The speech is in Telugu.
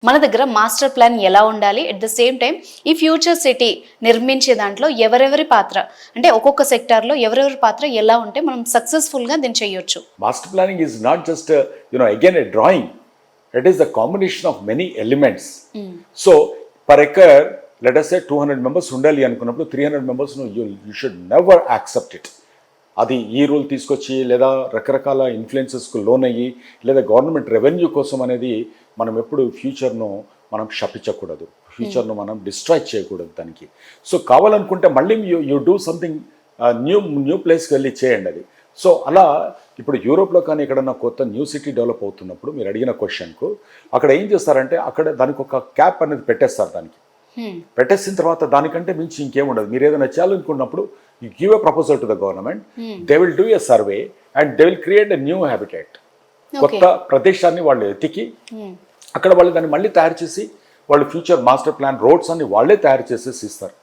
మన దగ్గర మాస్టర్ ప్లాన్ ఎలా ఉండాలి, అట్ ద సేమ్ టైం ఈ ఫ్యూచర్ సిటీ నిర్మించే దాంట్లో ఎవరెవరి పాత్ర, అంటే ఒక్కొక్క సెక్టార్లో ఎవరెవరి పాత్ర ఎలా ఉంటే మనం సక్సెస్ఫుల్గా దీన్ని చేయొచ్చు. Master planning is not just again a drawing. It is the combination of many elements. So per acre, let us say 200 members ఉండాలి అనుకున్నప్పుడు 300 members you should never accept it. అది ఈ రూల్ తీసుకొచ్చి లేదా రకరకాల ఇన్ఫ్లుయెన్సెస్కు లోన్ అయ్యి లేదా గవర్నమెంట్ రెవెన్యూ కోసం అనేది మనం ఎప్పుడు ఫ్యూచర్ను మనం శపించకూడదు, ఫ్యూచర్ను మనం డిస్ట్రాయ్ చేయకూడదు దానికి. సో కావాలనుకుంటే మళ్ళీ యూ డూ సంథింగ్ న్యూ ప్లేస్కి వెళ్ళి చేయండి అది. సో అలా ఇప్పుడు యూరోప్లో కానీ ఎక్కడన్నా కొత్త న్యూ సిటీ డెవలప్ అవుతున్నప్పుడు మీరు అడిగిన క్వశ్చన్కు అక్కడ ఏం చేస్తారంటే అక్కడ దానికి ఒక క్యాప్ అనేది పెట్టేస్తారు. దానికి పెట్టేసిన తర్వాత దానికంటే మించి ఇంకేముండదు. మీరు ఏదైనా చేయాలనుకున్నప్పుడు you give a proposal to the government, they will do a survey and they will create a new habitat. కొత్త ప్రదేశాన్ని వాళ్ళు ఎతికి అక్కడ వాళ్ళు దాన్ని మళ్ళీ తయారు చేసి వాళ్ళు ఫ్యూచర్ మాస్టర్ ప్లాన్ రోడ్స్ అన్ని వాళ్ళే తయారు చేసేసి ఇస్తారు.